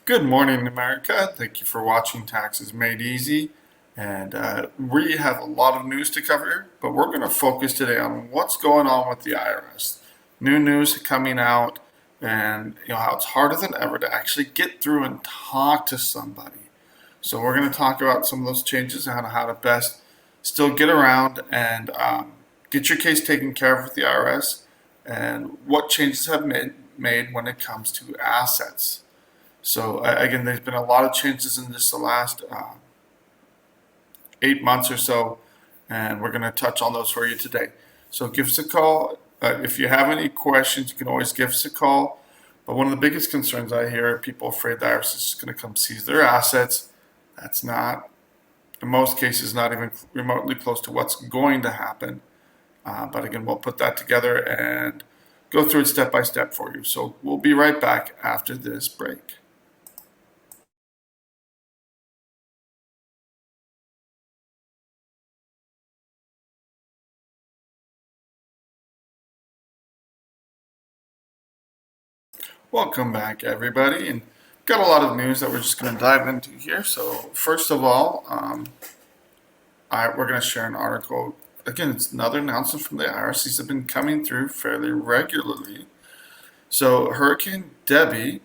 Good morning, America. Thank you for watching Taxes Made Easy. And we have a lot of news to cover, but we're going to focus today on what's going on with the IRS. New news coming out, and how it's harder than ever to actually get through and talk to somebody. So we're going to talk about some of those changes and how to best still get around and get your case taken care of with the IRS, and what changes have made when it comes to assets. So again, there's been a lot of changes in just the last 8 months or so, and we're going to touch on those for you today. So give us a call. If you have any questions, you can always give us a call. But one of the biggest concerns I hear are people afraid the IRS is going to come seize their assets. That's not, in most cases, not even remotely close to what's going to happen. But again, we'll put that together and go through it step by step for you. So we'll be right back after this break. Welcome back, everybody, and got a lot of news that we're just going to dive into here. So first of all, we're going to share an article. Again, it's another announcement from the IRS. These have been coming through fairly regularly. So Hurricane Debby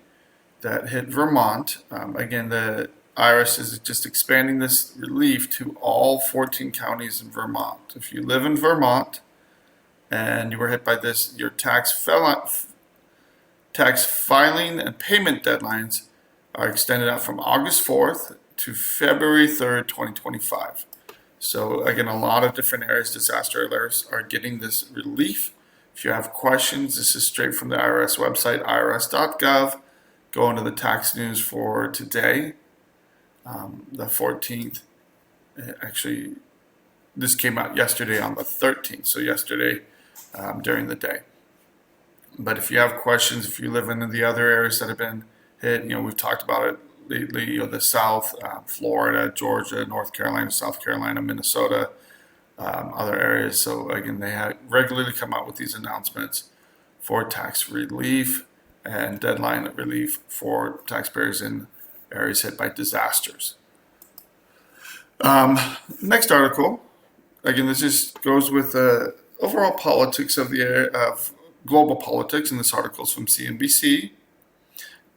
that hit Vermont. Again, the IRS is just expanding this relief to all 14 counties in Vermont. If you live in Vermont and you were hit by this, your tax filing and payment deadlines are extended out from August 4th to February 3rd, 2025. So again, a lot of different areas, disaster alerts, are getting this relief. If you have questions, this is straight from the IRS website, irs.gov. Go into the tax news for today, the 14th. Actually, this came out yesterday on the 13th, so yesterday during the day. But if you have questions, if you live in the other areas that have been hit, we've talked about it lately, the South, Florida, Georgia, North Carolina, South Carolina, Minnesota, other areas. So again, they have regularly come out with these announcements for tax relief and deadline relief for taxpayers in areas hit by disasters. Next article, again, this just goes with the overall politics of the area of global politics, and this article is from CNBC,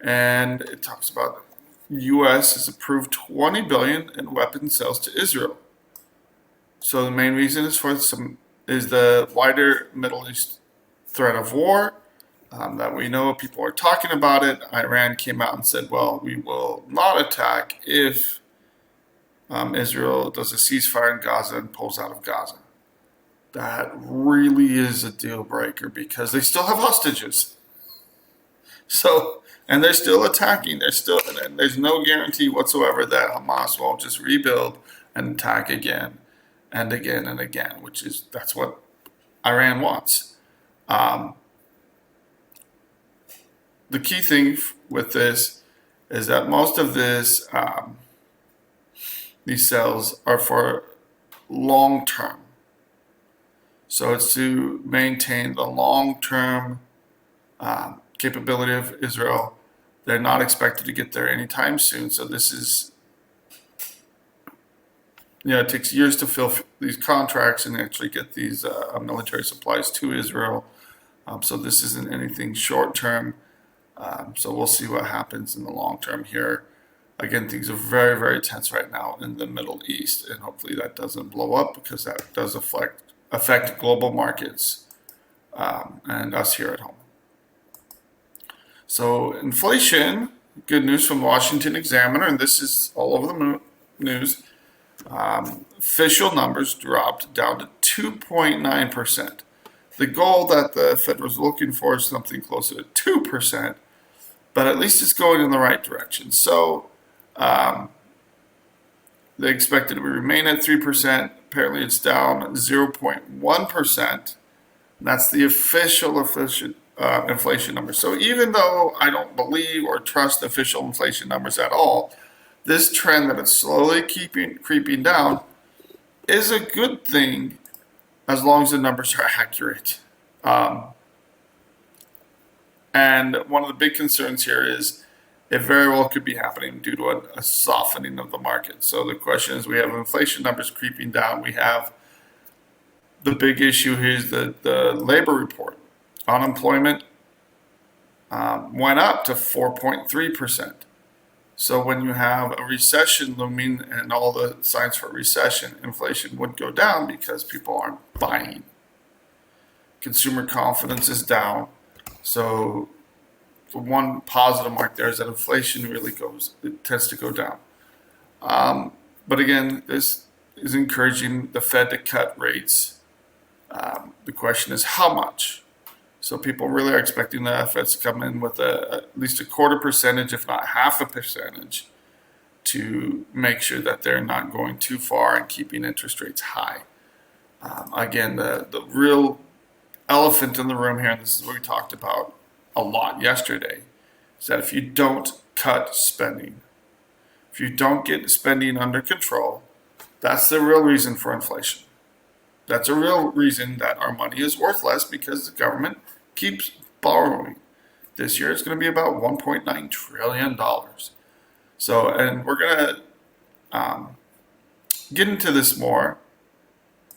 and it talks about U.S. has approved $20 billion in weapons sales to Israel. So the main reason is the wider Middle East threat of war that we know. People are talking about it. Iran came out and said, well, we will not attack if Israel does a ceasefire in Gaza and pulls out of Gaza. That really is a deal breaker because they still have hostages. So, and they're still attacking. There's no guarantee whatsoever that Hamas won't just rebuild and attack again and again and again, that's what Iran wants. The key thing with this is that most of these sales are for long term. So it's to maintain the long-term capability of Israel. They're not expected to get there anytime soon. So this is, it takes years to fill these contracts and actually get these military supplies to Israel. So this isn't anything short-term. So we'll see what happens in the long term here. Again, things are very, very tense right now in the Middle East, and hopefully that doesn't blow up because that does affect global markets and us here at home. So inflation, good news from the Washington Examiner, and this is all over the news. Official numbers dropped down to 2.9%. The goal that the Fed was looking for is something closer to 2%, but at least it's going in the right direction. So they expected it to remain at 3%. Apparently it's down 0.1%. That's the official inflation number. So even though I don't believe or trust official inflation numbers at all, this trend that it's slowly creeping down is a good thing as long as the numbers are accurate. And one of the big concerns here is it very well could be happening due to a softening of the market. So the question is, we have inflation numbers creeping down. We have the big issue here is the labor report. Unemployment went up to 4.3%. So when you have a recession looming and all the signs for recession, inflation would go down because people aren't buying. Consumer confidence is down. So the one positive mark there is that inflation it tends to go down. But again, this is encouraging the Fed to cut rates. The question is how much? So people really are expecting the Fed to come in with at least a 0.25%, if not 0.5%, to make sure that they're not going too far and keeping interest rates high. Again, the real elephant in the room here, and this is what we talked about a lot yesterday, is that if you don't cut spending, if you don't get spending under control, that's the real reason for inflation. That's a real reason that our money is worth less, because the government keeps borrowing. This year it's going to be about $1.9 trillion. So, and we're going to get into this more.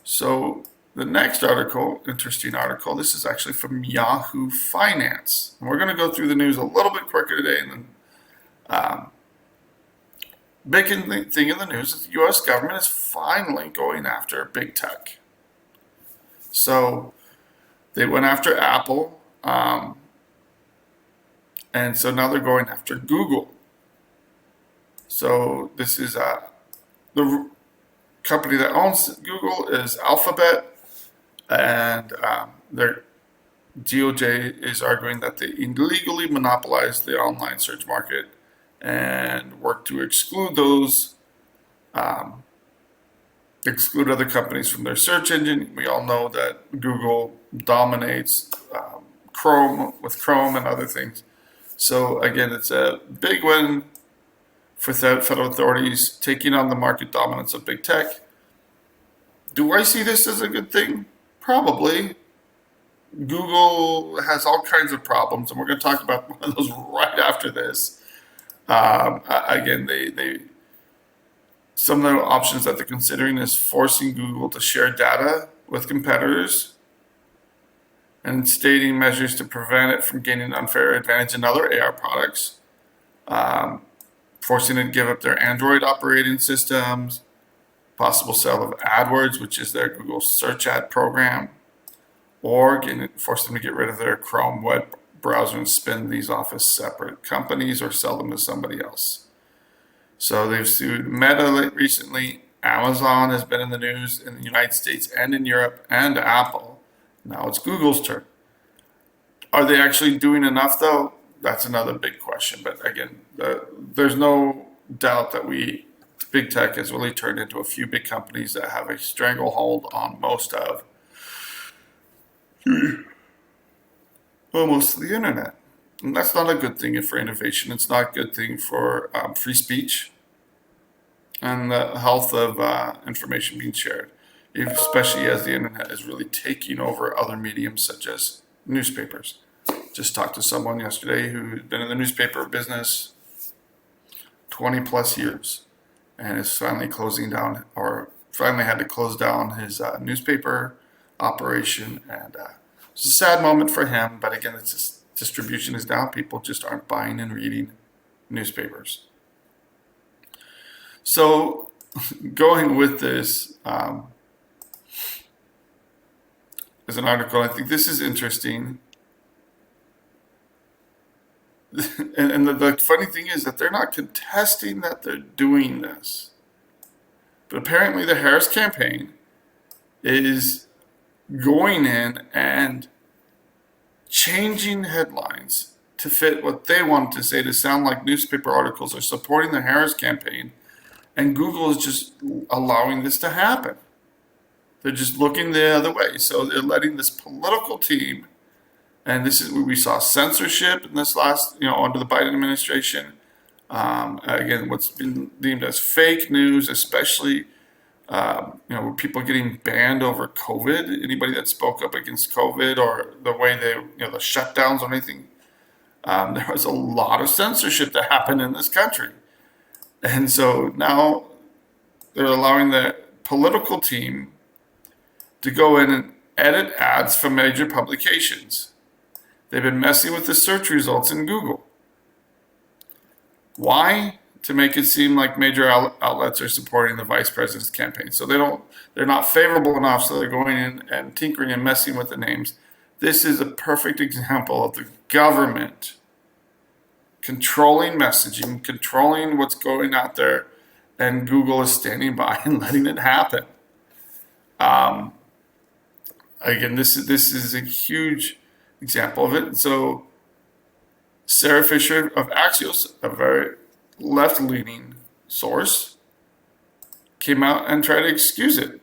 So the next article, interesting article, this is actually from Yahoo Finance. And we're going to go through the news a little bit quicker today. And then big thing in the news is the U.S. government is finally going after big tech. So they went after Apple, and so now they're going after Google. So this is the company that owns Google is Alphabet, and their DOJ is arguing that they illegally monopolized the online search market and work to exclude other companies from their search engine. We all know that Google dominates Chrome and other things. So again, it's a big win for federal authorities taking on the market dominance of big tech. Do I see this as a good thing? Probably. Google has all kinds of problems, and we're going to talk about one of those right after this. Again, some of the options that they're considering is forcing Google to share data with competitors and stating measures to prevent it from gaining unfair advantage in other AR products, forcing it to give up their Android operating systems, possible sale of AdWords, which is their Google search ad program, or force them to get rid of their Chrome web browser and spin these off as separate companies or sell them to somebody else. So they've sued Meta recently. Amazon has been in the news in the United States and in Europe, and Apple. Now it's Google's turn. Are they actually doing enough, though? That's another big question. But again, there's no doubt that big tech has really turned into a few big companies that have a stranglehold on most of the internet. And that's not a good thing for innovation. It's not a good thing for free speech and the health of information being shared, especially as the internet is really taking over other mediums such as newspapers. Just talked to someone yesterday who's been in the newspaper business 20 plus years and is finally finally had to close down his newspaper operation. And it's a sad moment for him, but again, it's just, distribution is down. People just aren't buying and reading newspapers. So going with this is an article. I think this is interesting. And the funny thing is that they're not contesting that they're doing this. But apparently the Harris campaign is going in and changing headlines to fit what they want to say, to sound like newspaper articles are supporting the Harris campaign, and Google is just allowing this to happen. They're just looking the other way. So they're letting this political team, and this is where we saw censorship in this last, under the Biden administration. Again, what's been deemed as fake news, especially people getting banned over COVID. Anybody that spoke up against COVID or the way the shutdowns or anything, There was a lot of censorship that happened in this country. And so now they're allowing the political team to go in and edit ads from major publications. They've been messing with the search results in Google. Why? To make it seem like major outlets are supporting the vice president's campaign. So they're not favorable enough, so they're going in and tinkering and messing with the names. This is a perfect example of the government controlling messaging, controlling what's going out there, and Google is standing by and letting it happen. Again, this is a huge example of it. So Sarah Fisher of Axios, a very left-leaning source, came out and tried to excuse it.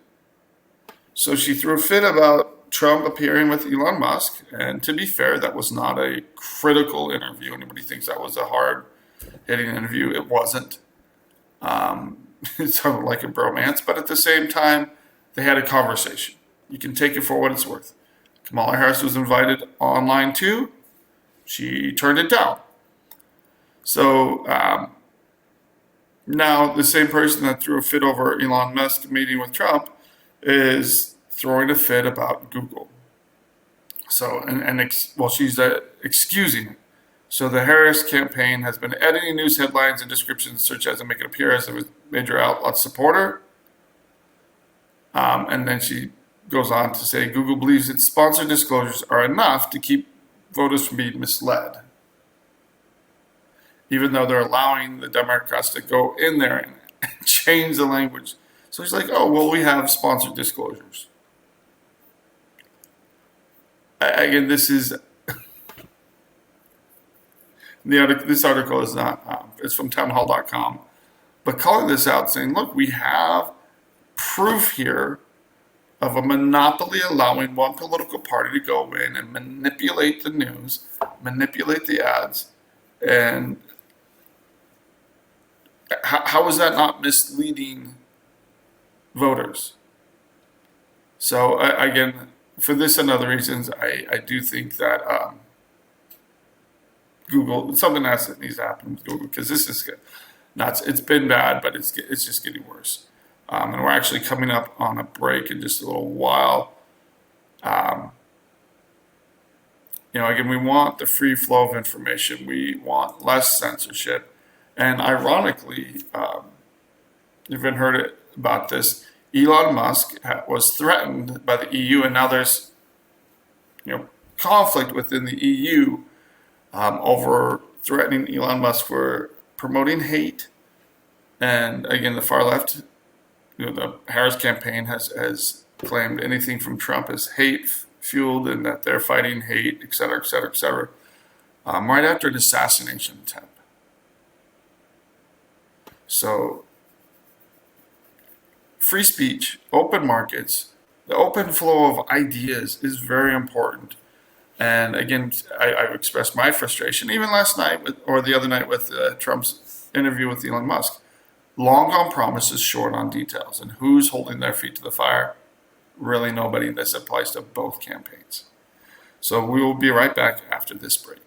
So she threw a fit about Trump appearing with Elon Musk. And to be fair, that was not a critical interview. Anybody thinks that was a hard-hitting interview? It wasn't. It sounded like a bromance. But at the same time, they had a conversation. You can take it for what it's worth. Kamala Harris was invited online too. She turned it down. So now the same person that threw a fit over Elon Musk meeting with Trump is throwing a fit about Google. So, she's excusing it. So the Harris campaign has been editing news headlines and descriptions such as to make it appear as a major outlet supporter. And then she goes on to say Google believes its sponsored disclosures are enough to keep voters from being misled, even though they're allowing the Democrats to go in there and change the language. So he's like, oh, well, we have sponsored disclosures. Again, this is this article is not, it's from townhall.com, but calling this out, saying, look, we have proof here of a monopoly allowing one political party to go in and manipulate the news, manipulate the ads, and how is that not misleading voters? So again, for this and other reasons, I do think that Google, something else that needs to happen with Google, because this is nuts. It's been bad, but it's just getting worse. And we're actually coming up on a break in just a little while. Again, we want the free flow of information. We want less censorship. And ironically, you've been heard about this. Elon Musk was threatened by the EU, and now there's conflict within the EU over threatening Elon Musk for promoting hate. And again, the far left, the Harris campaign has claimed anything from Trump is hate fueled and that they're fighting hate, et cetera, et cetera, et cetera, right after an assassination attempt. So free speech, open markets, the open flow of ideas is very important. And again, I've expressed my frustration, even last night or the other night with Trump's interview with Elon Musk. Long on promises, short on details. And who's holding their feet to the fire? Really nobody. This applies to both campaigns. So we will be right back after this break.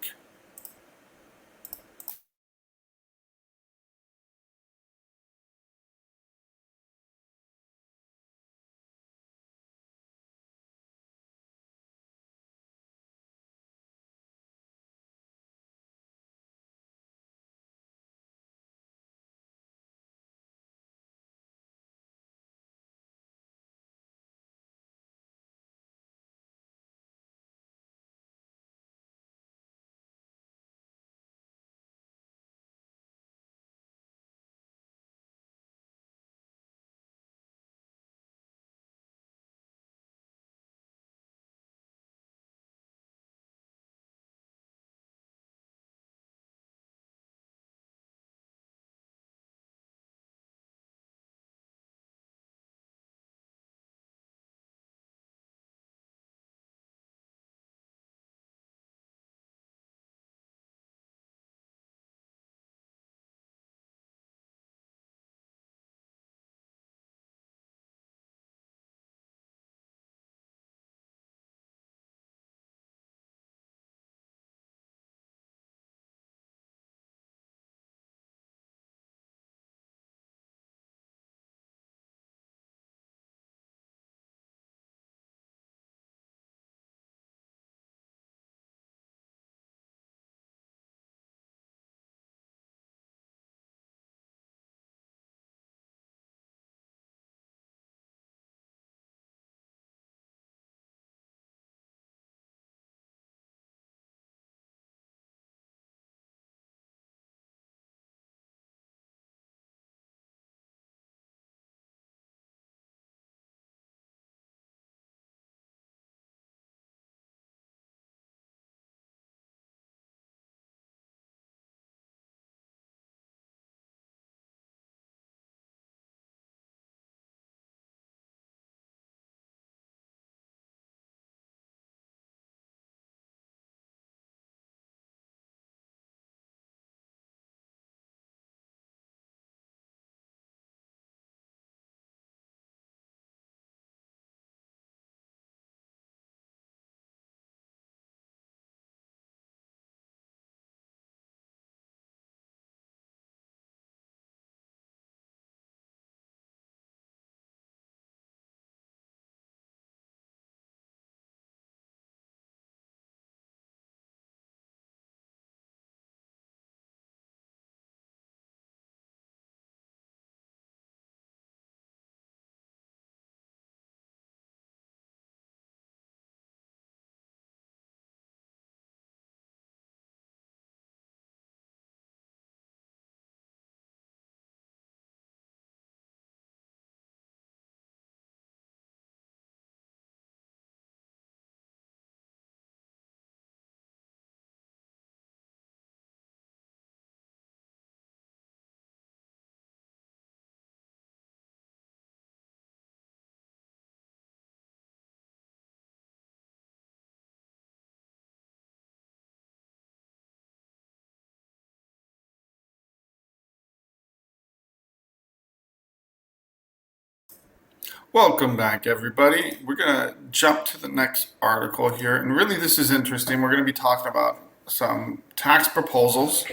Welcome back, everybody. We're going to jump to the next article here. And really, this is interesting. We're going to be talking about some tax proposals.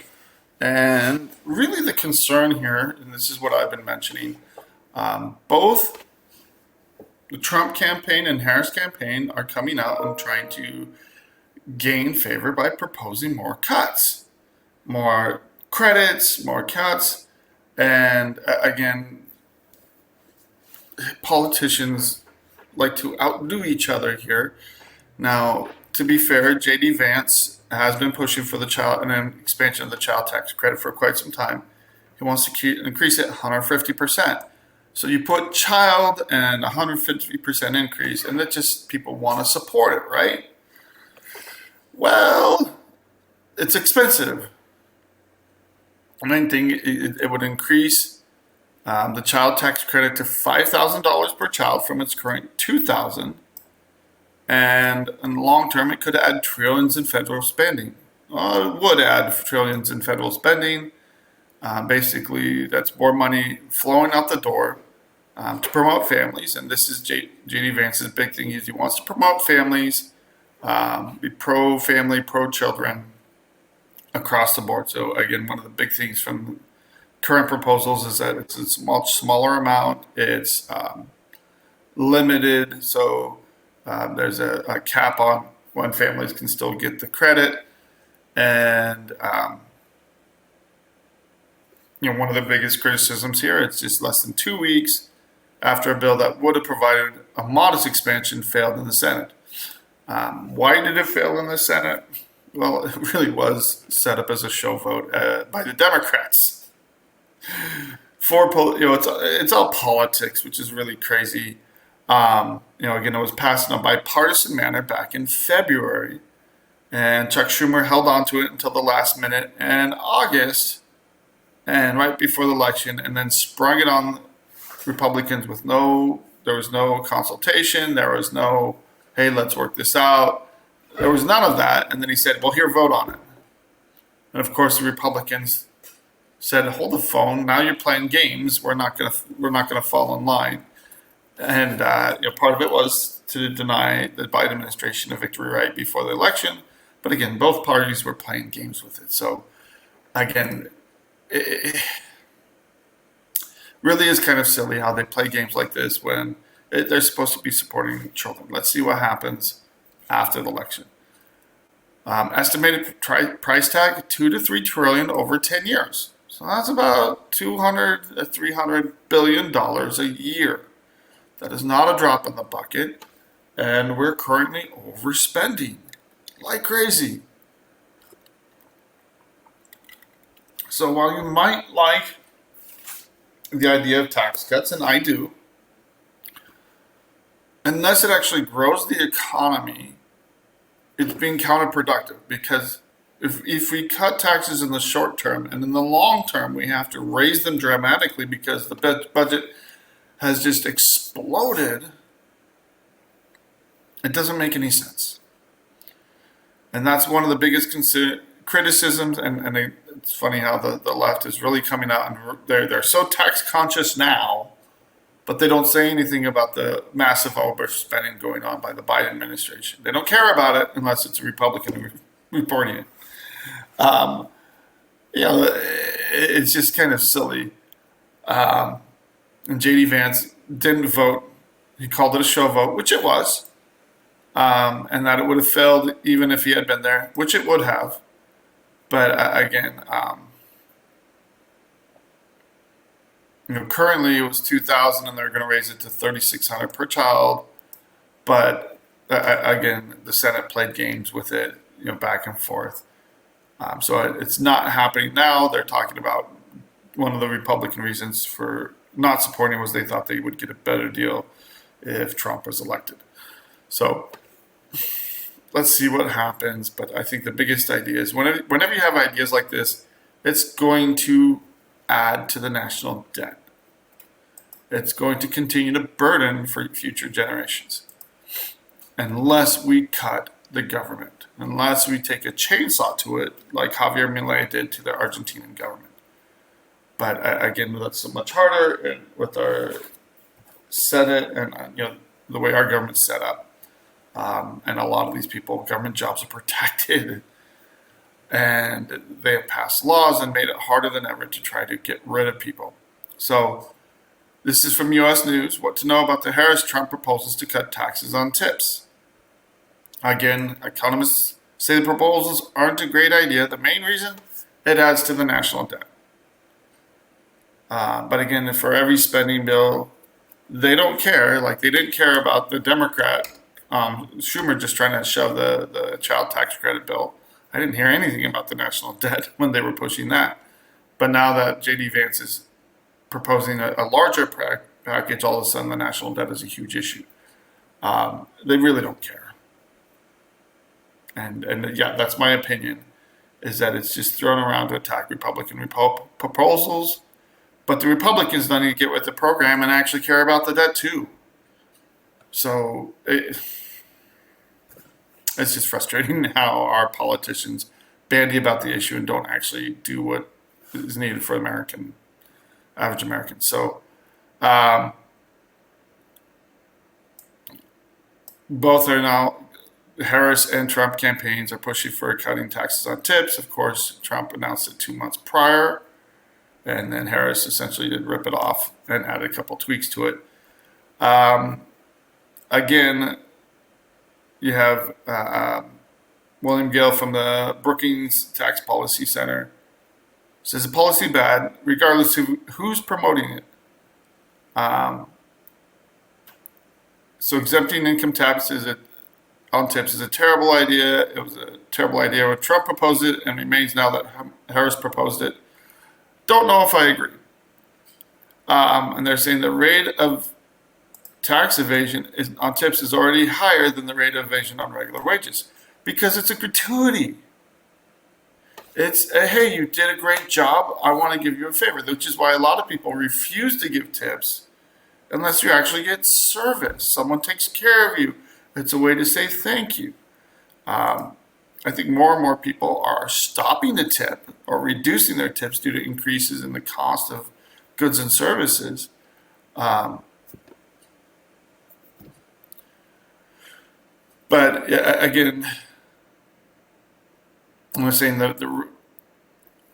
And really, the concern here, and this is what I've been mentioning, both the Trump campaign and Harris campaign are coming out and trying to gain favor by proposing more cuts, more credits, more cuts. And again, politicians like to outdo each other here. Now, to be fair, J.D. Vance has been pushing for the child and an expansion of the child tax credit for quite some time. He wants to increase it 150%. So you put child and 150% increase, and that just people want to support it, right? Well, it's expensive. The main thing, it would increase the child tax credit to $5,000 per child from its current $2,000, and in the long term, it could add trillions in federal spending. It would add trillions in federal spending. Basically, that's more money flowing out the door to promote families, and this is J.D. Vance's big thing. He wants to promote families, be pro-family, pro-children across the board. So again, one of the big things from current proposals is that it's a much smaller amount. It's limited, so there's a cap on when families can still get the credit. And one of the biggest criticisms here, it's just less than 2 weeks after a bill that would have provided a modest expansion failed in the Senate. Why did it fail in the Senate? Well, it really was set up as a show vote by the Democrats. It's all politics, which is really crazy. Again, it was passed in a bipartisan manner back in February, and Chuck Schumer held on to it until the last minute in August, and right before the election, and then sprung it on Republicans there was no consultation, there was no, hey, let's work this out. There was none of that, and then he said, well, here, vote on it. And of course, the Republicans said, hold the phone. Now you're playing games. We're not gonna fall in line. And part of it was to deny the Biden administration a victory right before the election. But again, both parties were playing games with it. So again, it really is kind of silly how they play games like this when they're supposed to be supporting children. Let's see what happens after the election. Estimated price tag, 2 to 3 trillion over 10 years. So that's about $200 to $300 billion a year. That is not a drop in the bucket, and we're currently overspending like crazy. So while you might like the idea of tax cuts, and I do, unless it actually grows the economy, it's being counterproductive, because if we cut taxes in the short term and in the long term we have to raise them dramatically because the budget has just exploded, it doesn't make any sense. And that's one of the biggest criticisms, and it's funny how the left is really coming out, and they're so tax conscious now, but they don't say anything about the massive overspending going on by the Biden administration. They don't care about it unless it's a Republican reporting it. It's just kind of silly. And J.D. Vance didn't vote. He called it a show vote, which it was. And that it would have failed even if he had been there, which it would have. But again, currently it was $2,000, and they're going to raise it to $3,600 per child. But again, the Senate played games with it, back and forth. So it's not happening now. They're talking about one of the Republican reasons for not supporting was they thought they would get a better deal if Trump was elected. So let's see what happens. But I think the biggest idea is whenever you have ideas like this, it's going to add to the national debt. It's going to continue to burden for future generations unless we cut the government, unless we take a chainsaw to it like Javier Milei did to the Argentinian government. But again, that's so much harder with our set it, and the way our government's set up, and a lot of these people, government jobs are protected, and they have passed laws and made it harder than ever to try to get rid of people. So this is from U.S. News. What to know about the Harris-Trump proposals to cut taxes on tips. Again, economists say the proposals aren't a great idea. The main reason, it adds to the national debt. But again, for every spending bill, they don't care. Like, they didn't care about the Democrat, Schumer, just trying to shove the child tax credit bill. I didn't hear anything about the national debt when they were pushing that. But now that J.D. Vance is proposing a larger package, all of a sudden the national debt is a huge issue. They really don't care. And yeah, that's my opinion, is that it's just thrown around to attack Republican proposals. But the Republicans don't need to get with the program and actually care about the debt too. So it's just frustrating how our politicians bandy about the issue and don't actually do what is needed for average Americans. So both are now, Harris and Trump campaigns are pushing for cutting taxes on tips. Of course, Trump announced it 2 months prior, and then Harris essentially did rip it off and added a couple tweaks to it. Again, you have William Gale from the Brookings Tax Policy Center says the policy bad, regardless of who's promoting it. So exempting income taxes on tips is a terrible idea. It was a terrible idea when Trump proposed it, and remains now that Harris proposed it. Don't know if I agree. And they're saying the rate of tax evasion on tips is already higher than the rate of evasion on regular wages, because it's a gratuity. It's hey, you did a great job, I want to give you a favor, which is why a lot of people refuse to give tips unless you actually get service. Someone takes care of you. It's a way to say thank you. I think more and more people are stopping the tip or reducing their tips due to increases in the cost of goods and services. But again, I'm saying that the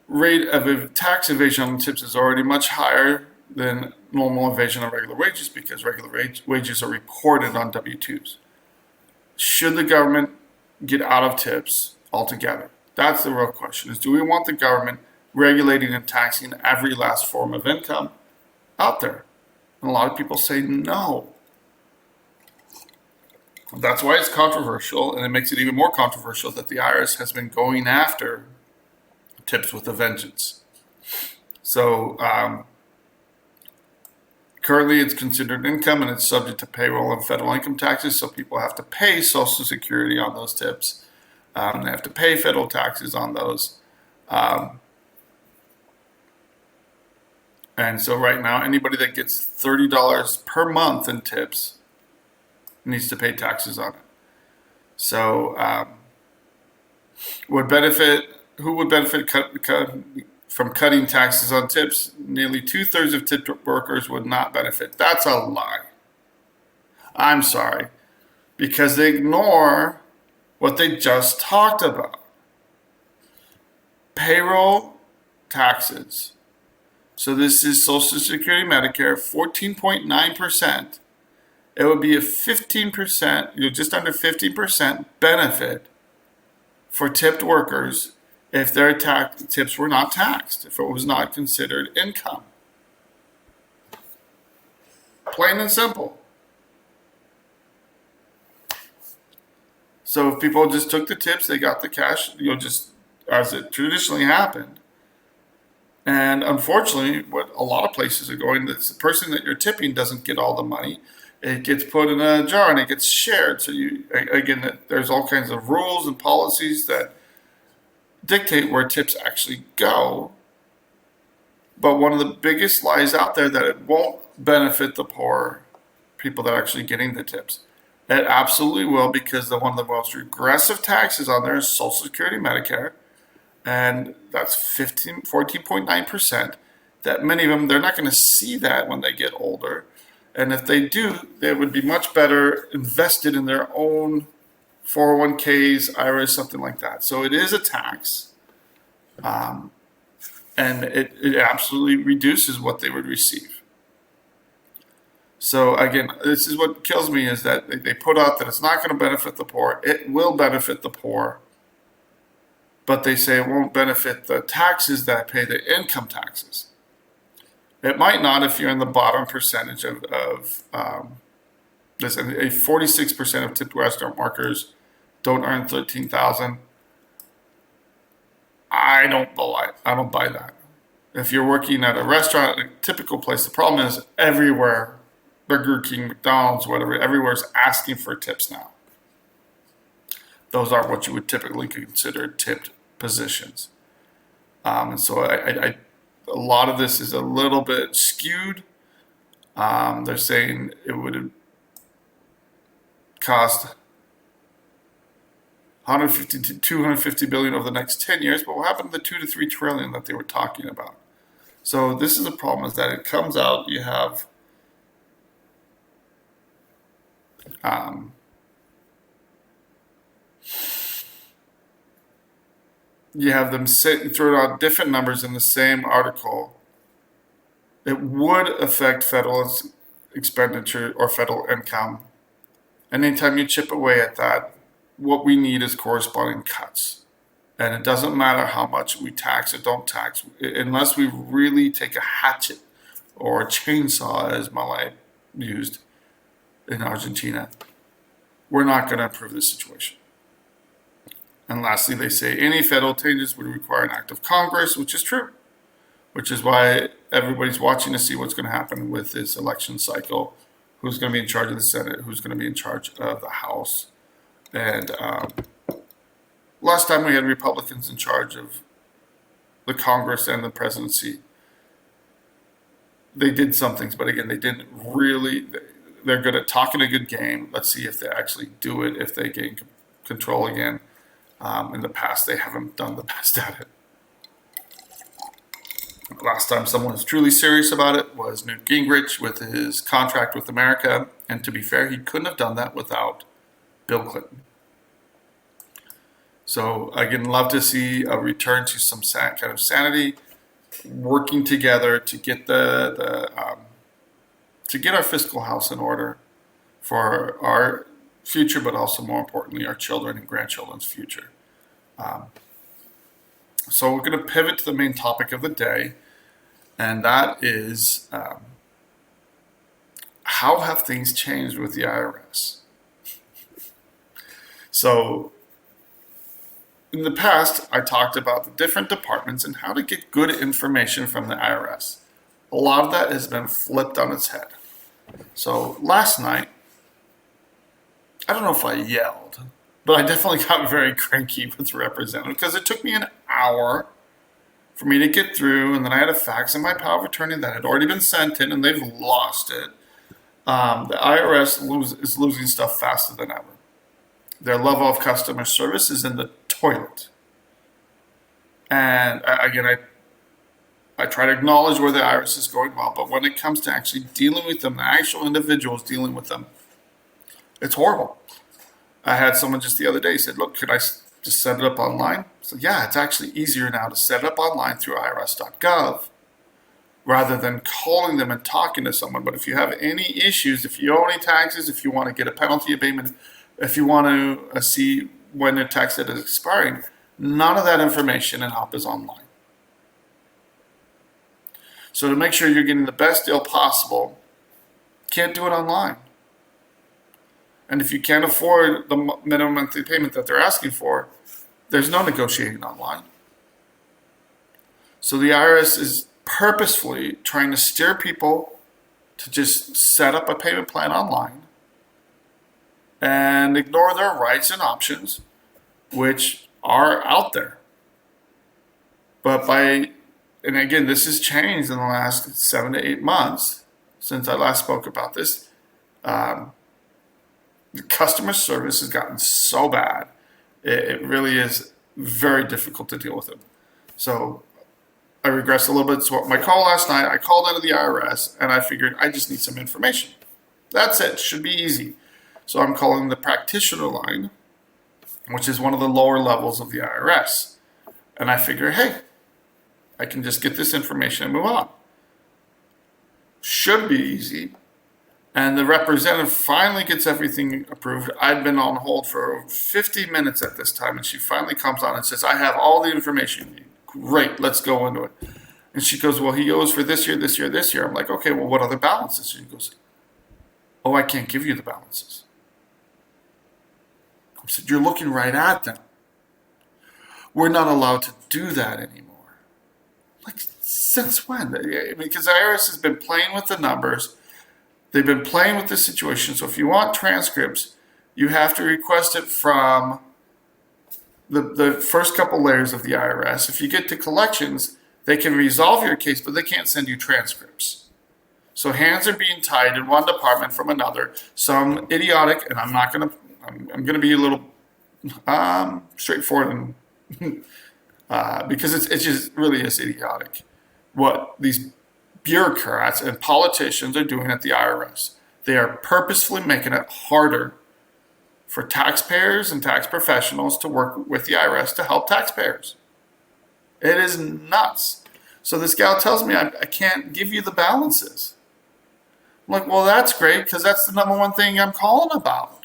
rate of tax evasion on tips is already much higher than normal evasion on regular wages, because regular wages are reported on W-2s. Should the government get out of tips altogether? That's the real question, is do we want the government regulating and taxing every last form of income out there? And a lot of people say no. That's why it's controversial, and it makes it even more controversial that the IRS has been going after tips with a vengeance. So currently it's considered income, and it's subject to payroll and federal income taxes, so people have to pay Social Security on those tips. They have to pay federal taxes on those. And so right now, anybody that gets $30 per month in tips needs to pay taxes on it. So who would benefit from cutting taxes on tips? Nearly 2/3 of tip workers would not benefit. That's a lie. I'm sorry, because they ignore what they just talked about. Payroll taxes. So this is Social Security, Medicare, 14.9%. It would be a 15%, just under 15% benefit for tipped workers if their tips were not taxed, if it was not considered income. Plain and simple. So if people just took the tips, they got the cash, just as it traditionally happened. And unfortunately, what a lot of places are going, that's the person that you're tipping doesn't get all the money. It gets put in a jar and it gets shared. So there's all kinds of rules and policies that dictate where tips actually go. But one of the biggest lies out there, that it won't benefit the poor people that are actually getting the tips. It absolutely will, because one of the most regressive taxes on there is Social Security, Medicare, and that's 14.9%. That many of them, they're not going to see that when they get older. And if they do, they would be much better invested in their own 401ks, IRAs, something like that. So it is a tax, and it absolutely reduces what they would receive. So again, this is what kills me, is that they put out that it's not going to benefit the poor. It will benefit the poor, but they say it won't benefit the taxes that pay the income taxes. It might not if you're in the bottom percentage of listen, 46% of tipped restaurant workers don't earn $13,000. I don't buy that. If you're working at a restaurant, a typical place, the problem is everywhere, Burger King, McDonald's, whatever, everywhere's asking for tips now. Those aren't what you would typically consider tipped positions. And so a lot of this is a little bit skewed. They're saying it would cost 150 to 250 billion over the next 10 years, but what happened to the 2 to 3 trillion that they were talking about? So this is a problem, is that it comes out, you have them throwing out different numbers in the same article. It would affect federal expenditure or federal income. And anytime you chip away at that, what we need is corresponding cuts. And it doesn't matter how much we tax or don't tax, unless we really take a hatchet or a chainsaw, as Malay used in Argentina, we're not going to improve the situation. And lastly, they say any federal changes would require an act of Congress, which is true, which is why everybody's watching to see what's going to happen with this election cycle, who's going to be in charge of the Senate, who's going to be in charge of the House. And last time we had Republicans in charge of the Congress and the presidency, they did some things, but again, they didn't really. They're good at talking a good game. Let's see if they actually do it, if they gain control again. In the past, they haven't done the best at it. Last time someone was truly serious about it was Newt Gingrich with his contract with America. And to be fair, he couldn't have done that without Bill Clinton. So again, love to see a return to some kind of sanity, working together to get to get our fiscal house in order for our future, but also more importantly, our children and grandchildren's future. So we're going to pivot to the main topic of the day, and that is how have things changed with the IRS? So in the past, I talked about the different departments and how to get good information from the IRS. A lot of that has been flipped on its head. So last night, I don't know if I yelled, but I definitely got very cranky with the representative because it took me an hour for me to get through, and then I had a fax in my power of attorney that had already been sent in, and they've lost it. The IRS is losing stuff faster than ever. Their level of customer service is in the toilet. And again, I try to acknowledge where the IRS is going well, but when it comes to actually dealing with them, the actual individuals dealing with them, it's horrible. I had someone just the other day said, look, could I just set it up online? So yeah, it's actually easier now to set it up online through irs.gov rather than calling them and talking to someone. But if you have any issues, if you owe any taxes, if you want to get a penalty abatement, if you want to see when their tax debt is expiring, none of that information and help is online. So to make sure you're getting the best deal possible, can't do it online. And if you can't afford the minimum monthly payment that they're asking for, there's no negotiating online. So the IRS is purposefully trying to steer people to just set up a payment plan online and ignore their rights and options, which are out there. But and again, this has changed in the last 7 to 8 months since I last spoke about this. The customer service has gotten so bad, it really is very difficult to deal with it. So I regress a little bit. So my call last night, I called into the IRS and I figured I just need some information. That's it. Should be easy. So I'm calling the practitioner line, which is one of the lower levels of the IRS. And I figure, hey, I can just get this information and move on. Should be easy. And the representative finally gets everything approved. I'd been on hold for 50 minutes at this time, and she finally comes on and says, I have all the information you need. Great, let's go into it. And she goes, well, he owes for this year, this year, this year. I'm like, okay, well, what other balances? She goes, oh, I can't give you the balances. I said, you're looking right at them. We're not allowed to do that anymore. Like, since when? Because the IRS has been playing with the numbers. They've been playing with the situation. So if you want transcripts, you have to request it from the first couple layers of the IRS. If you get to collections, they can resolve your case, but they can't send you transcripts. So hands are being tied in one department from another. Some idiotic, and I'm going to be a little straightforward and because it just really is idiotic what these bureaucrats and politicians are doing at the IRS. They are purposefully making it harder for taxpayers and tax professionals to work with the IRS to help taxpayers. It is nuts. So this gal tells me I can't give you the balances. I'm like, well, that's great, because that's the number one thing I'm calling about.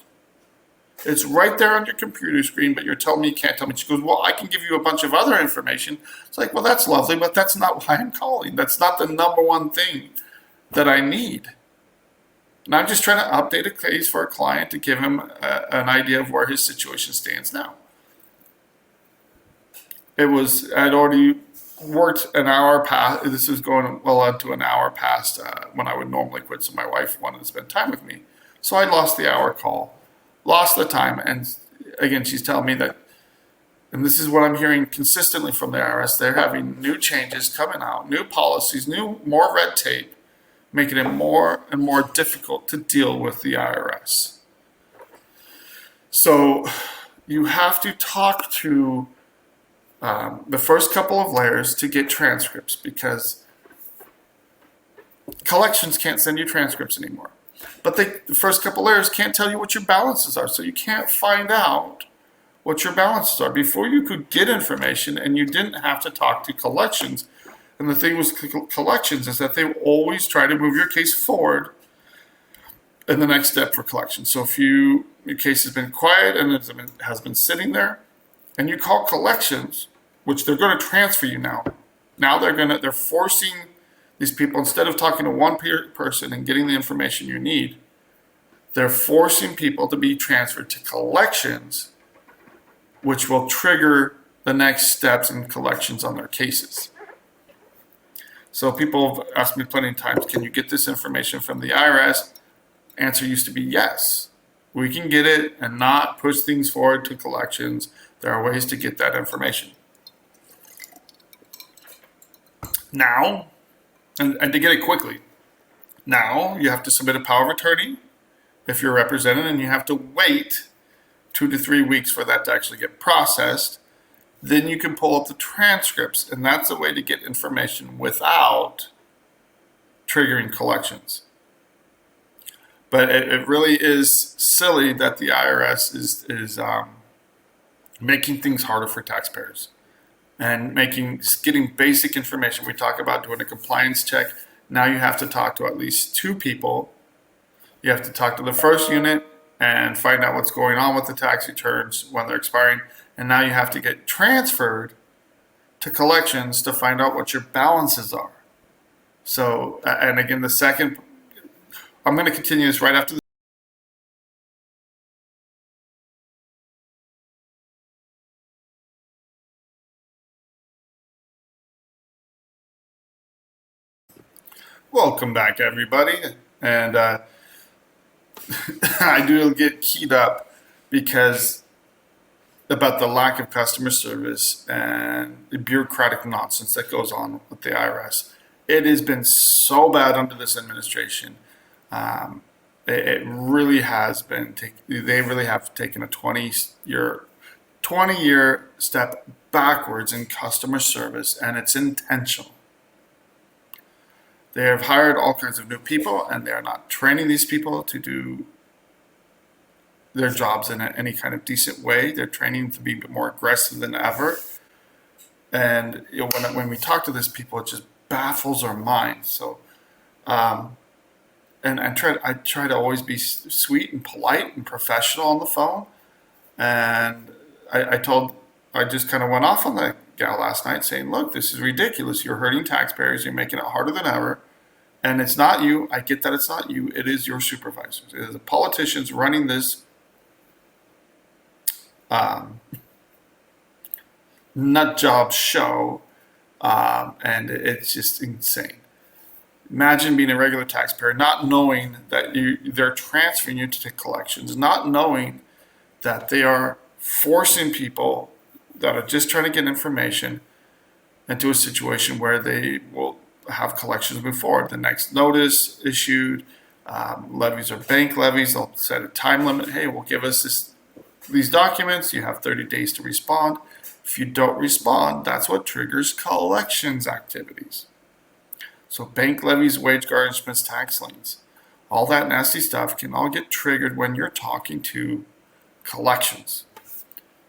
It's right there on your computer screen, but you're telling me you can't tell me. She goes, well, I can give you a bunch of other information. It's like, well, that's lovely, but that's not why I'm calling. That's not the number one thing that I need. And I'm just trying to update a case for a client to give him an idea of where his situation stands now. I'd already worked an hour past. This was going well onto an hour past when I would normally quit. So my wife wanted to spend time with me. So I lost the hour call, lost the time. And again, she's telling me that, and this is what I'm hearing consistently from the IRS, they're having new changes coming out, new policies, more red tape, making it more and more difficult to deal with the IRS. So you have to talk to the first couple of layers to get transcripts, because collections can't send you transcripts anymore. But the first couple layers can't tell you what your balances are, so you can't find out what your balances are. Before you could get information, and you didn't have to talk to collections. And the thing with collections is that they always try to move your case forward in the next step for collections. So if your case has been quiet and it has been sitting there, and you call collections, which they're going to transfer you now. Now they're forcing these people, instead of talking to one person and getting the information you need, they're forcing people to be transferred to collections, which will trigger the next steps in collections on their cases. So people have asked me plenty of times, can you get this information from the IRS? Answer used to be yes. We can get it and not push things forward to collections. There are ways to get that information. Now, and to get it quickly, now you have to submit a power of attorney if you're represented, and you have to wait 2 to 3 weeks for that to actually get processed. Then you can pull up the transcripts, and that's a way to get information without triggering collections. But it really is silly that the IRS is making things harder for taxpayers and getting basic information. We talk about doing a compliance check. Now you have to talk to at least 2 people. You have to talk to the first unit and find out what's going on with the tax returns when they're expiring. And now you have to get transferred to collections to find out what your balances are. So, and again, I'm going to continue this right after this. Welcome back, everybody. And I do get keyed up because about the lack of customer service and the bureaucratic nonsense that goes on with the IRS. It has been so bad under this administration. It really has been. They really have taken a 20-year step backwards in customer service, and it's intentional. They have hired all kinds of new people, and they're not training these people to do their jobs in any kind of decent way. They're training to be more aggressive than ever. And when we talk to these people, it just baffles our minds. So, and I try to always be sweet and polite and professional on the phone. And I just kind of went off on that gal last night saying, look, this is ridiculous. You're hurting taxpayers. You're making it harder than ever. And it's not you. I get that it's not you. It is your supervisors. It is the politicians running this nut job show. And it's just insane. Imagine being a regular taxpayer, not knowing that they're transferring you to collections, not knowing that they are forcing people that are just trying to get information into a situation where they will have collections move forward. The next notice issued, levies or bank levies, they'll set a time limit. Hey, well, give us these documents. You have 30 days to respond. If you don't respond, that's what triggers collections activities. So bank levies, wage garnishments, tax liens, all that nasty stuff can all get triggered when you're talking to collections.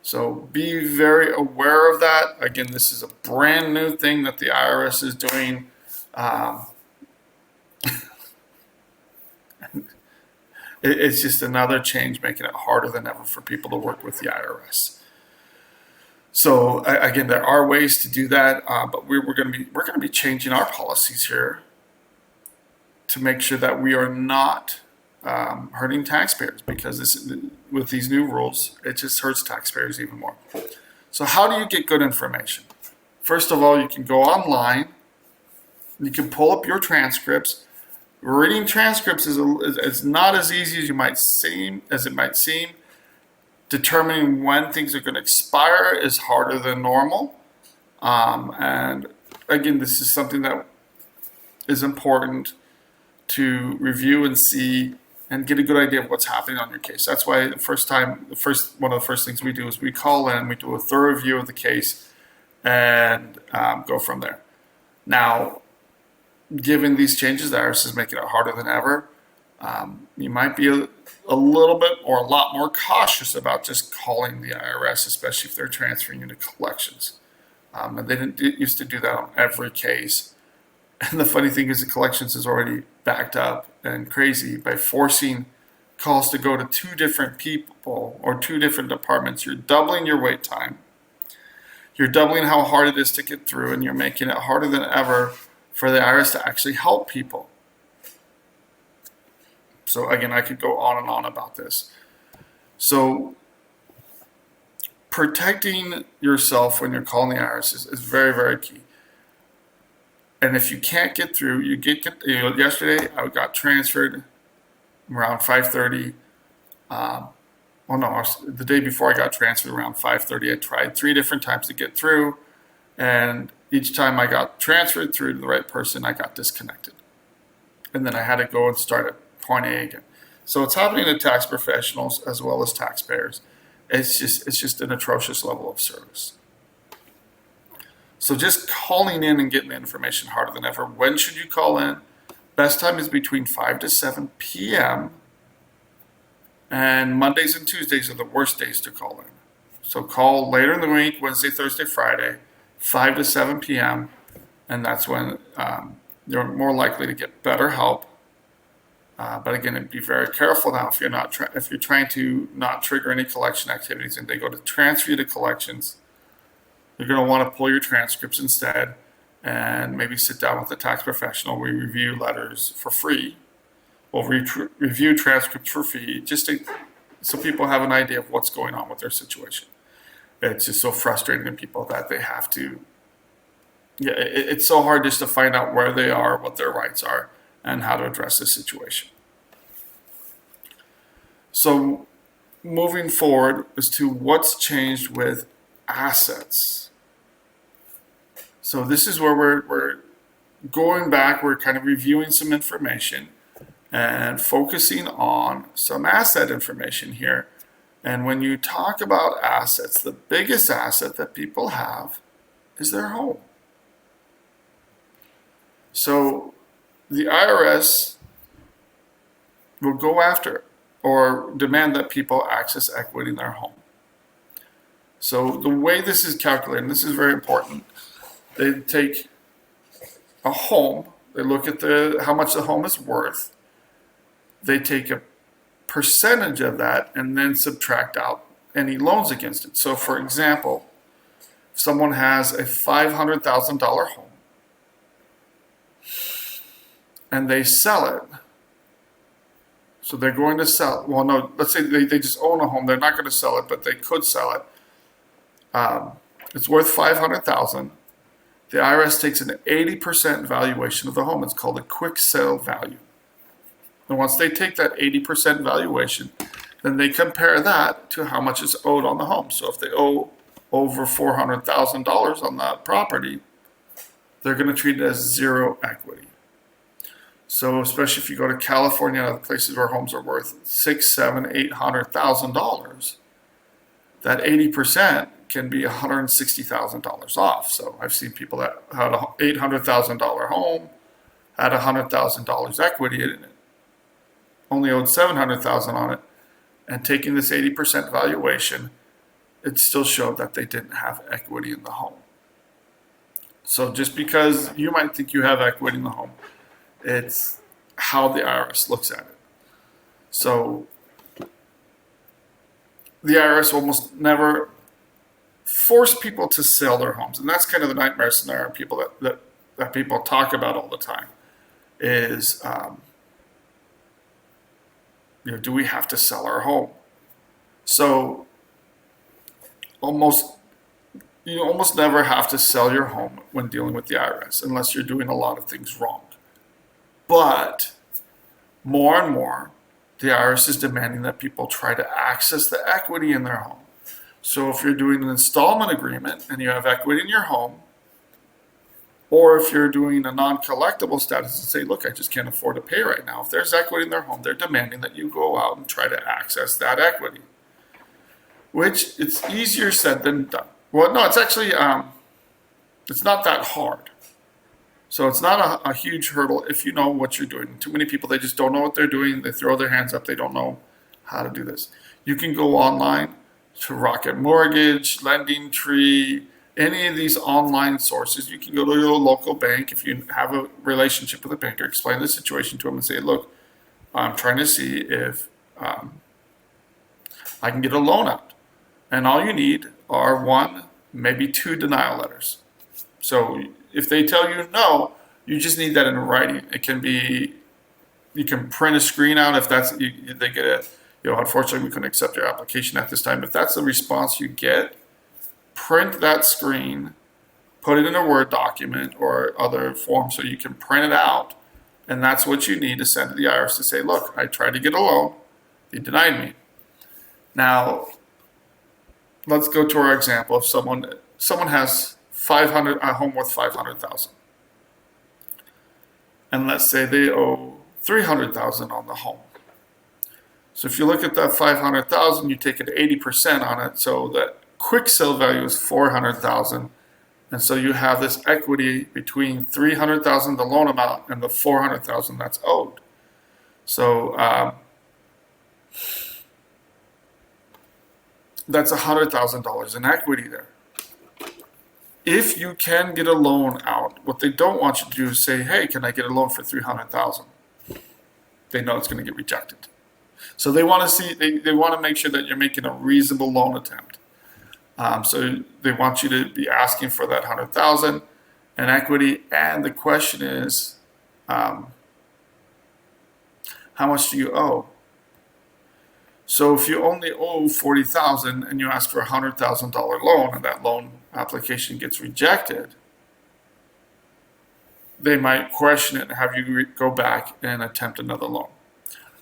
So be very aware of that. Again, this is a brand new thing that the IRS is doing. It's just another change making it harder than ever for people to work with the IRS. So again, there are ways to do that, but we're going to be changing our policies here to make sure that we are not hurting taxpayers, because with these new rules, it just hurts taxpayers even more. So how do you get good information? First of all, you can go online. You can pull up your transcripts. Reading transcripts is not as easy as it might seem. Determining when things are going to expire is harder than normal. And again, this is something that is important to review and see and get a good idea of what's happening on your case. That's why one of the first things we do is we call in, we do a thorough review of the case, and go from there. Now, given these changes, the IRS is making it harder than ever. You might be a little bit or a lot more cautious about just calling the IRS, especially if they're transferring you to collections. And they didn't used to do that on every case. And the funny thing is the collections is already backed up and crazy by forcing calls to go to two different people or two different departments. You're doubling your wait time. You're doubling how hard it is to get through, and you're making it harder than ever for the IRS to actually help people. So again, I could go on and on about this. So protecting yourself when you're calling the IRS is very, very key. And if you can't get through, yesterday I got transferred around 5:30. The day before I got transferred around 5:30. I tried 3 different times to get through, and each time I got transferred through to the right person, I got disconnected. And then I had to go and start at point A again. So it's happening to tax professionals as well as taxpayers. It's just an atrocious level of service. So just calling in and getting the information harder than ever. When should you call in? Best time is between 5 to 7 p.m. And Mondays and Tuesdays are the worst days to call in. So call later in the week, Wednesday, Thursday, Friday, 5 to 7 p.m. And that's when you're more likely to get better help. But again, be very careful now if you're trying to not trigger any collection activities and they go to transfer you to collections. You're going to want to pull your transcripts instead and maybe sit down with a tax professional. We review letters for free. We'll review transcripts for free so people have an idea of what's going on with their situation. It's just so frustrating to people that they have to. It's so hard just to find out where they are, what their rights are, and how to address the situation. So moving forward as to what's changed with assets. So this is where we're going back, we're kind of reviewing some information and focusing on some asset information here. And when you talk about assets, the biggest asset that people have is their home. So the IRS will go after or demand that people access equity in their home. So the way this is calculated, and this is very important, they take a home, they look at how much the home is worth, they take a percentage of that and then subtract out any loans against it. So for example, if someone has a $500,000 home and they sell it, so they're going to sell, well no, let's say they just own a home, they're not going to sell it, but they could sell it. It's worth $500,000. The IRS takes an 80% valuation of the home. It's called a quick sale value. And once they take that 80% valuation, then they compare that to how much is owed on the home. So if they owe over $400,000 on that property, they're going to treat it as zero equity. So especially if you go to California and other places where homes are worth $600,000, $700,000, $800,000, that 80% can be $160,000 off. So I've seen people that had an $800,000 home, had $100,000 equity in it, only owed $700,000 on it, and taking this 80% valuation, it still showed that they didn't have equity in the home. So just because you might think you have equity in the home, it's how the IRS looks at it. So the IRS almost never force people to sell their homes, and that's kind of the nightmare scenario people that people talk about all the time is, do we have to sell our home? So you almost never have to sell your home when dealing with the IRS unless you're doing a lot of things wrong. But more and more, the IRS is demanding that people try to access the equity in their home. So if you're doing an installment agreement and you have equity in your home, or if you're doing a non-collectible status and say, look, I just can't afford to pay right now. If there's equity in their home, they're demanding that you go out and try to access that equity, which it's easier said than done. Well, no, it's actually, it's not that hard. So it's not a huge hurdle if you know what you're doing. Too many people, they just don't know what they're doing. They throw their hands up. They don't know how to do this. You can go online to Rocket Mortgage, Lending Tree, any of these online sources. You can go to your local bank if you have a relationship with a banker, explain the situation to them and say, look, I'm trying to see if I can get a loan out. And all you need are 1, maybe 2 denial letters. So if they tell you no, you just need that in writing. It can be, you can print a screen out if that's, they get it. Unfortunately, we couldn't accept your application at this time. If that's the response you get, print that screen, put it in a Word document or other form so you can print it out. And that's what you need to send to the IRS to say, look, I tried to get a loan. They denied me. Now, let's go to our example. If someone has a home worth $500,000. And let's say they owe $300,000 on the home. So if you look at that $500,000, you take an 80% on it, so that quick sale value is $400,000, and so you have this equity between $300,000, the loan amount, and the $400,000 that's owed. So that's $100,000 in equity there. If you can get a loan out, what they don't want you to do is say, hey, can I get a loan for $300,000? They know it's going to get rejected. So they want to see, they want to make sure that you're making a reasonable loan attempt. So they want you to be asking for that $100,000 in equity. And the question is, how much do you owe? So if you only owe $40,000 and you ask for a $100,000 loan and that loan application gets rejected, they might question it and have you go back and attempt another loan.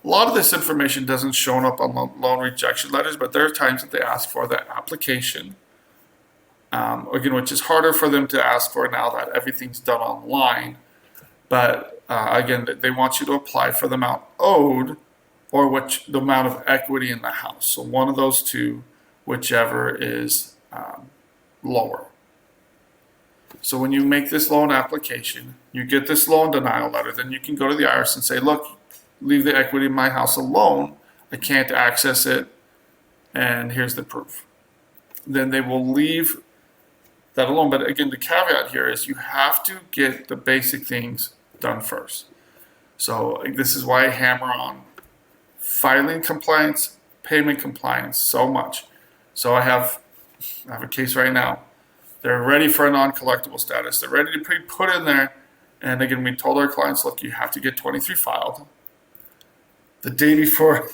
A lot of this information doesn't show up on loan rejection letters, but there are times that they ask for the application, again, which is harder for them to ask for now that everything's done online. But again, they want you to apply for the amount owed or the amount of equity in the house. So one of those two, whichever is lower. So when you make this loan application, you get this loan denial letter, then you can go to the IRS and say, look, leave the equity in my house alone. I can't access it, and here's the proof. Then they will leave that alone. But again, the caveat here is you have to get the basic things done first. So this is why I hammer on filing compliance, payment compliance so much. So I have a case right now. They're ready for a non-collectible status. They're ready to be put in there. And again, we told our clients, look, you have to get 23 filed. The day before,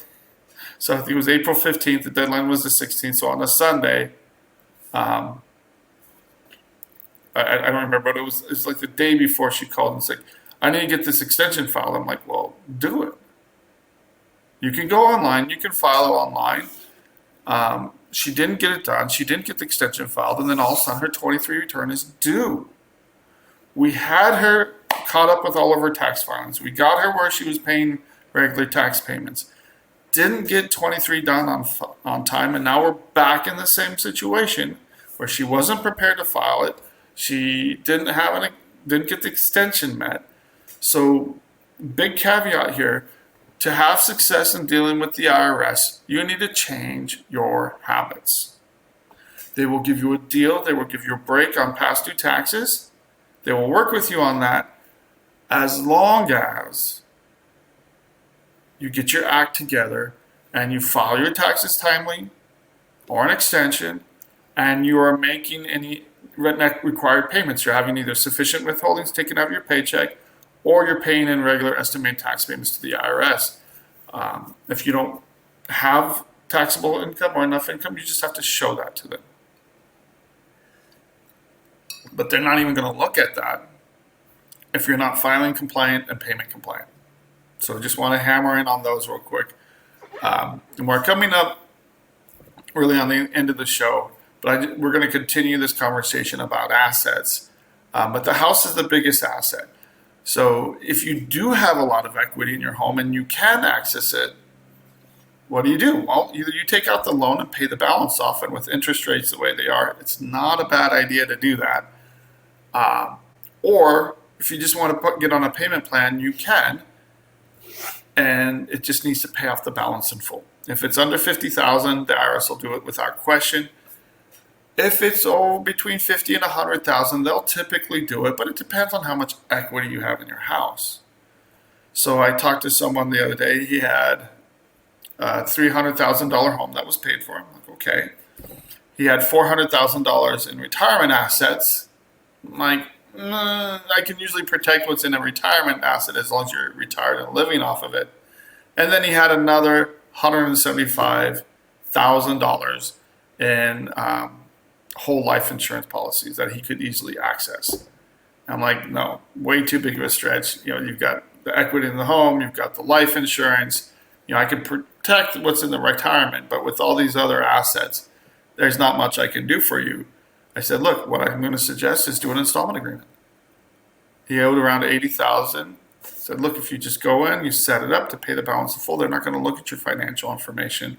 so I think it was April 15th, the deadline was the 16th. So on a Sunday, I don't remember, but it was like the day before she called and said, I need to get this extension filed. I'm like, well, do it. You can go online. You can file it online. She didn't get it done. She didn't get the extension filed. And then all of a sudden, her 23 return is due. We had her caught up with all of her tax filings. We got her where she was paying regular tax payments. Didn't get 23 done on time. And now we're back in the same situation where she wasn't prepared to file it. She didn't get the extension met. So big caveat here. To have success in dealing with the IRS, you need to change your habits. They will give you a deal. They will give you a break on past due taxes. They will work with you on that as long as you get your act together and you file your taxes timely or an extension, and you are making any required payments. You're having either sufficient withholdings taken out of your paycheck, or you're paying in regular estimated tax payments to the IRS. If you don't have taxable income or enough income, you just have to show that to them. But they're not even going to look at that if you're not filing compliant and payment compliant. So I just want to hammer in on those real quick. And we're coming up really on the end of the show, but we're going to continue this conversation about assets. But the house is the biggest asset. So if you do have a lot of equity in your home and you can access it, what do? Well, either you take out the loan and pay the balance off, and with interest rates the way they are, it's not a bad idea to do that. Or if you just want to get on a payment plan, you can, and it just needs to pay off the balance in full. If it's under $50,000, the IRS will do it without question. If it's between $50,000 and $100,000, they'll typically do it, but it depends on how much equity you have in your house. So I talked to someone the other day. He had a $300,000 home that was paid for. I'm like, okay. He had $400,000 in retirement assets. I'm like, I can usually protect what's in a retirement asset as long as you're retired and living off of it. And then he had another $175,000 in whole life insurance policies that he could easily access. I'm like, no, way too big of a stretch. You've got the equity in the home, you've got the life insurance. I can protect what's in the retirement, but with all these other assets, there's not much I can do for you. I said, look, what I'm going to suggest is do an installment agreement. He owed around $80,000. Said, look, if you just go in, you set it up to pay the balance in full, they're not going to look at your financial information.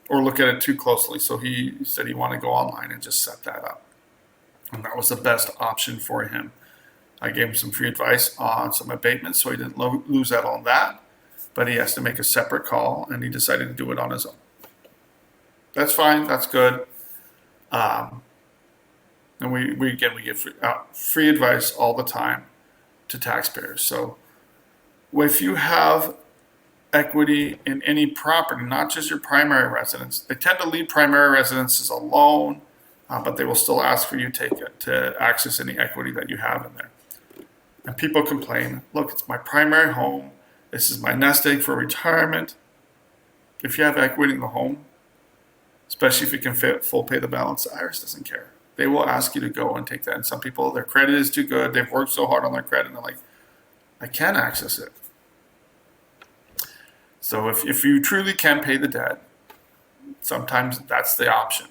Or look at it too closely. So he said he wanted to go online and just set that up. And that was the best option for him. I gave him some free advice on some abatements, so he didn't lose out on that. But he has to make a separate call, and he decided to do it on his own. That's fine. That's good. And we give free advice all the time to taxpayers. So if you have equity in any property, not just your primary residence. They tend to leave primary residences alone, but they will still ask for you to access any equity that you have in there. And people complain, look, it's my primary home. This is my nest egg for retirement. If you have equity in the home, especially if you can full pay the balance, the IRS doesn't care. They will ask you to go and take that. And some people, their credit is too good. They've worked so hard on their credit, and they're like, I can't access it. So if you truly can pay the debt, sometimes that's the option.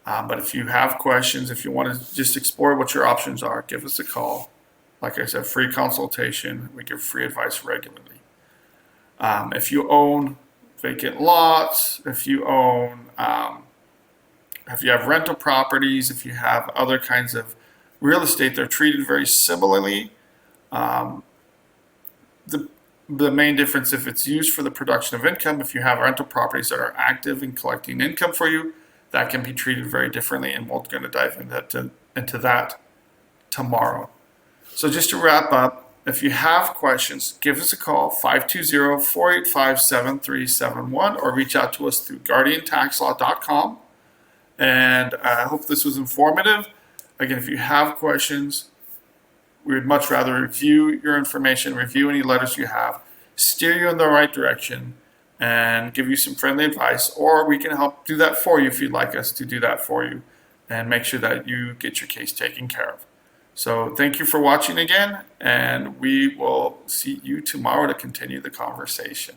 But if you have questions, if you want to just explore what your options are, give us a call. Like I said, free consultation. We give free advice regularly. If you own vacant lots, if you own if you have rental properties, if you have other kinds of real estate, they're treated very similarly. Um, the the main difference, if it's used for the production of income, if you have rental properties that are active in collecting income for you, that can be treated very differently, and we're going to dive into that tomorrow. So just to wrap up, if you have questions, give us a call, 520-485-7371, or reach out to us through guardiantaxlaw.com. And I hope this was informative. Again, if you have questions, we would much rather review your information, review any letters you have, steer you in the right direction, and give you some friendly advice, or we can help do that for you if you'd like us to do that for you and make sure that you get your case taken care of. So thank you for watching again, and we will see you tomorrow to continue the conversation.